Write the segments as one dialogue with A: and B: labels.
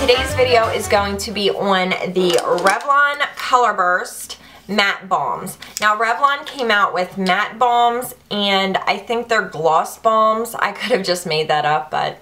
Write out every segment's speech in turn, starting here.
A: today's video is going to be on the Revlon Color Burst Matte Balms. Now Revlon came out with matte balms and I think they're gloss balms. I could have just made that up, but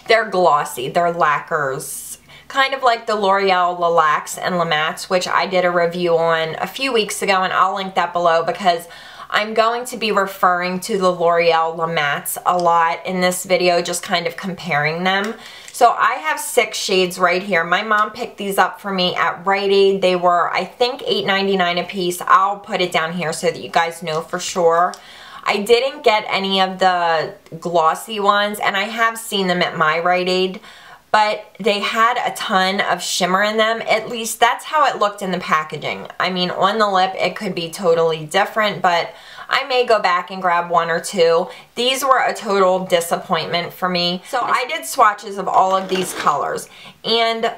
A: they're glossy. They're lacquers. Kind of like the L'Oreal Lilacs and La Mattes, which I did a review on a few weeks ago, and I'll link that below because I'm going to be referring to the L'Oreal La Mattes a lot in this video, just kind of comparing them. So I have 6 shades right here. My mom picked these up for me at Rite Aid. They were, I think, $8.99 a piece. I'll put it down here so that you guys know for sure. I didn't get any of the glossy ones, and I have seen them at my Rite Aid, but they had a ton of shimmer in them. At least that's how it looked in the packaging. I mean, on the lip, it could be totally different, but I may go back and grab 1 or 2. These were a total disappointment for me. So I did swatches of all of these colors, and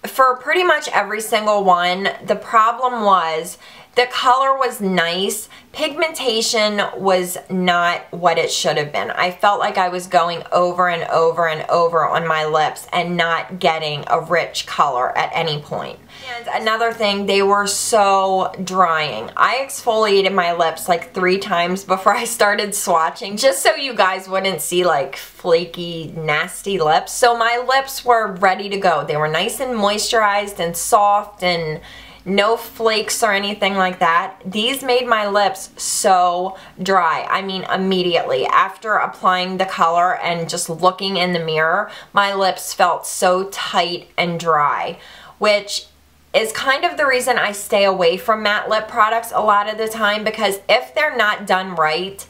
A: for pretty much every single one, the problem was the color was nice. Pigmentation was not what it should have been. I felt like I was going over and over and over on my lips and not getting a rich color at any point. And another thing, they were so drying. I exfoliated my lips like 3 times before I started swatching, just so you guys wouldn't see like flaky, nasty lips. So my lips were ready to go. They were nice and moisturized and soft and no flakes or anything like that. These made my lips so dry. I mean, immediately after applying the color and just looking in the mirror, my lips felt so tight and dry, which is kind of the reason I stay away from matte lip products a lot of the time, because if they're not done right,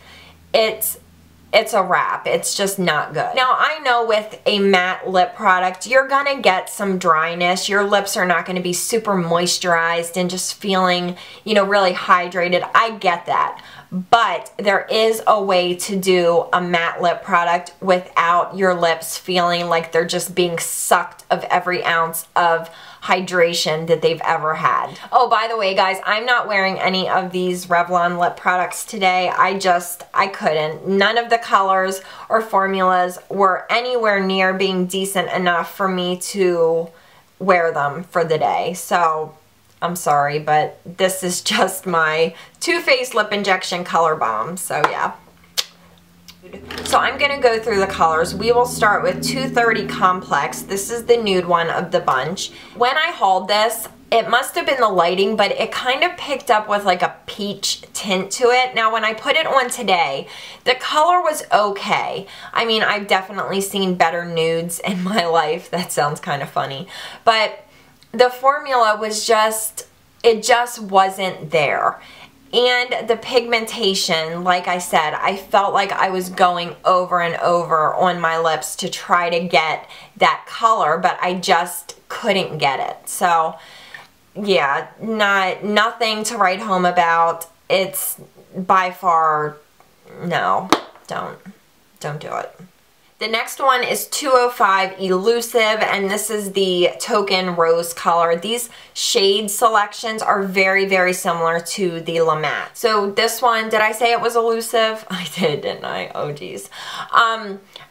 A: it's a wrap. It's just not good. Now, I know with a matte lip product, you're gonna get some dryness. Your lips are not gonna be super moisturized and just feeling, you know, really hydrated. I get that. But there is a way to do a matte lip product without your lips feeling like they're just being sucked of every ounce of hydration that they've ever had. Oh, by the way, guys, I'm not wearing any of these Revlon lip products today. I couldn't. None of the colors or formulas were anywhere near being decent enough for me to wear them for the day. So I'm sorry, but this is just my Too Faced Lip Injection Color Bomb. So yeah. So I'm going to go through the colors. We will start with 230 Complex. This is the nude one of the bunch. When I hauled this, it must have been the lighting, but it kind of picked up with like a peach tint to it. Now when I put it on today, the color was okay. I mean, I've definitely seen better nudes in my life. That sounds kind of funny. But the formula was just, it just wasn't there. And the pigmentation, like I said, I felt like I was going over and over on my lips to try to get that color, but I just couldn't get it. So yeah, nothing to write home about. It's by far, no, don't do it. The next one is 205 Elusive, and this is the Token Rose color. These shade selections are very, very similar to the La Matte. So this one, did I say it was Elusive? I did, didn't I? Oh, geez.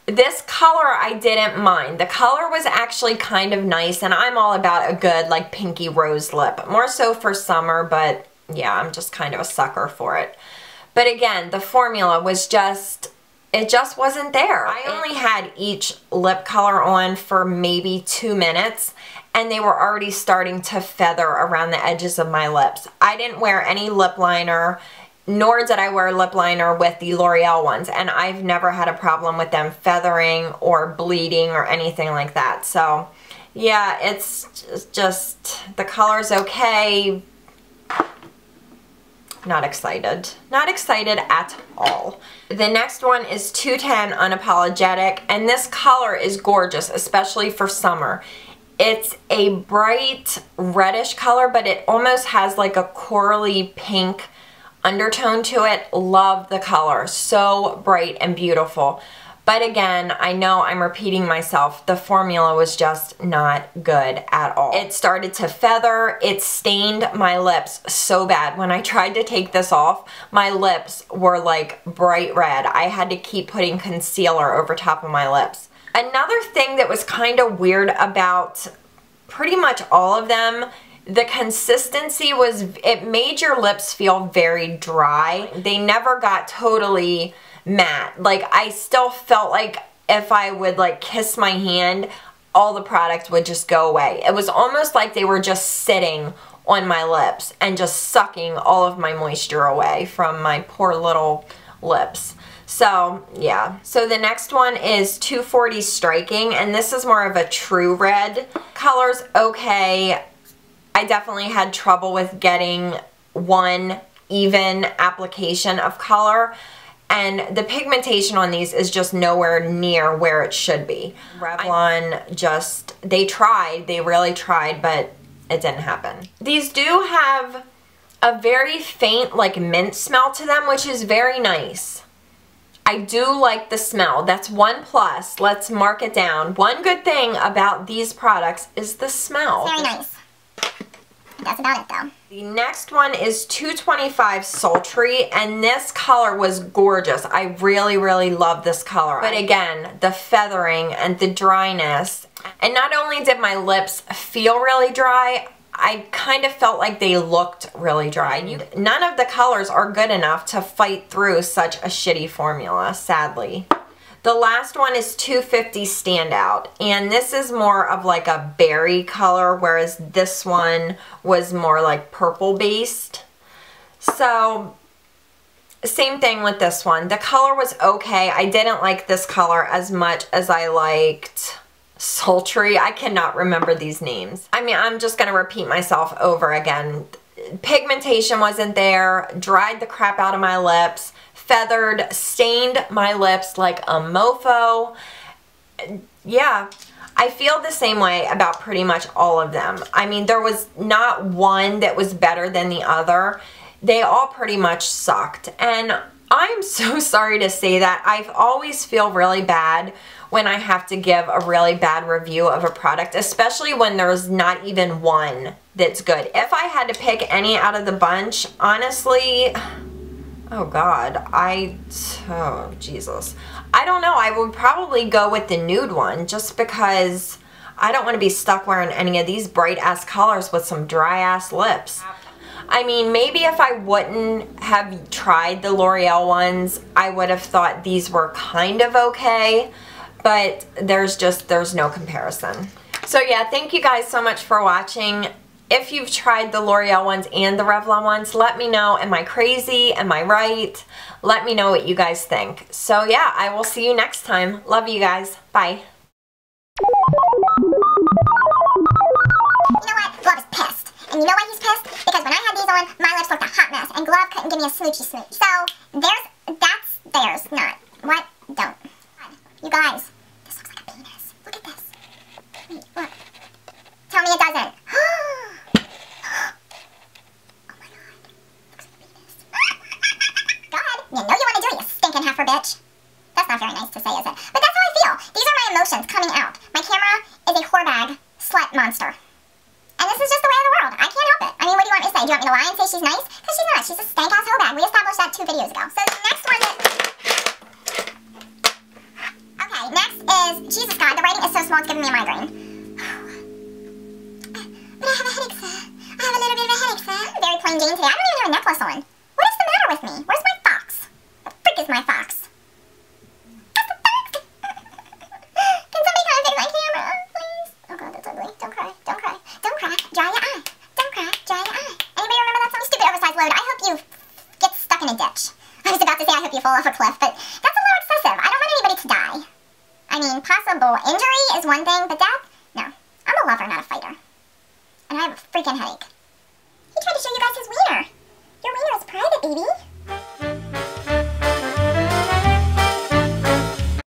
A: This color I didn't mind. The color was actually kind of nice, and I'm all about a good, like, pinky rose lip. More so for summer, but yeah, I'm just kind of a sucker for it. But again, the formula was just, it just wasn't there. I only had each lip color on for maybe 2 minutes, and they were already starting to feather around the edges of my lips. I didn't wear any lip liner, nor did I wear lip liner with the L'Oreal ones, and I've never had a problem with them feathering or bleeding or anything like that. So yeah, it's just, the color's okay. Not excited. Not excited at all. The next one is 210 Unapologetic, and this color is gorgeous, especially for summer. It's a bright reddish color, but it almost has like a corally pink undertone to it. Love the color. So bright and beautiful. But again, I know I'm repeating myself. The formula was just not good at all. It started to feather. It stained my lips so bad. When I tried to take this off, my lips were like bright red. I had to keep putting concealer over top of my lips. Another thing that was kind of weird about pretty much all of them, the consistency was, it made your lips feel very dry. They never got totally matte. Like, I still felt like if I would like kiss my hand, all the product would just go away. It was almost like they were just sitting on my lips and just sucking all of my moisture away from my poor little lips. So yeah, so the next one is 240 Striking, and this is more of a true red. Color's okay. I definitely had trouble with getting one even application of color, and the pigmentation on these is just nowhere near where it should be. Revlon just, they really tried, but it didn't happen. These do have a very faint like mint smell to them, which is very nice. I do like the smell. That's one plus. Let's mark it down. One good thing about these products is the smell.
B: Very nice. That's about it though.
A: The next one is 225 Sultry, and this color was gorgeous. I really, really love this color. But again, the feathering and the dryness. And not only did my lips feel really dry, I kind of felt like they looked really dry. None of the colors are good enough to fight through such a shitty formula, sadly. The last one is 250 Standout, and this is more of like a berry color, whereas this one was more like purple based. So same thing with this one. The color was okay. I didn't like this color as much as I liked Sultry. I cannot remember these names. I mean, I'm just going to repeat myself over again. Pigmentation wasn't there, dried the crap out of my lips, feathered, stained my lips like a mofo. Yeah, I feel the same way about pretty much all of them. I mean, there was not one that was better than the other. They all pretty much sucked. And I'm so sorry to say that. I always feel really bad when I have to give a really bad review of a product, especially when there's not even one that's good. If I had to pick any out of the bunch, honestly, oh God, oh Jesus. I don't know, I would probably go with the nude one just because I don't want to be stuck wearing any of these bright ass colors with some dry ass lips. I mean, maybe if I wouldn't have tried the L'Oreal ones, I would have thought these were kind of okay, but there's no comparison. So yeah, thank you guys so much for watching. If you've tried the L'Oreal ones and the Revlon ones, let me know. Am I crazy? Am I right? Let me know what you guys think. So yeah, I will see you next time. Love you guys. Bye.
B: You know what? Glove is pissed. And you know why he's pissed? Because when I had these on, my lips looked a hot mess, and Glove couldn't give me a smoochy smooch. So, that's theirs, not. What? Don't. You guys, this looks like a penis. Look at this. Wait, look. Tell me it doesn't. Oh my God. Looks like a penis. God, you know you want to do it, you stinking heifer bitch. That's not very nice to say, is it? But that's how I feel. These are my emotions coming out. My camera is a whore bag slut monster. And this is just the way of the world. I can't help it. I mean, what do you want me to say? Do you want me to lie and say she's nice? Because she's not. She's a stank-ass hoe bag. We established that 2 videos ago. So the next one is... Okay, next is... Jesus God, the writing is so small it's giving me a migraine. But I have a headache, sir. I have a little bit of a headache, sir. Very plain Jane today. I don't even have a necklace on. What is the matter with me? Where's my fox? The frick is my fox? That's the fox! Can somebody come and fix my camera, please? Oh God, that's ugly. Don't cry. Don't cry. Don't cry. Dry your eye. Don't cry. Dry your eye. Anybody remember that song? Stupid oversized load. I hope you get stuck in a ditch. I was about to say I hope you fall off a cliff, but that's a little excessive. I don't want anybody to die. I mean, possible injury is one thing, but death? No. I'm a lover, not a fighter. And I have a freaking headache. He tried to show you guys his wiener. Your wiener is private, baby.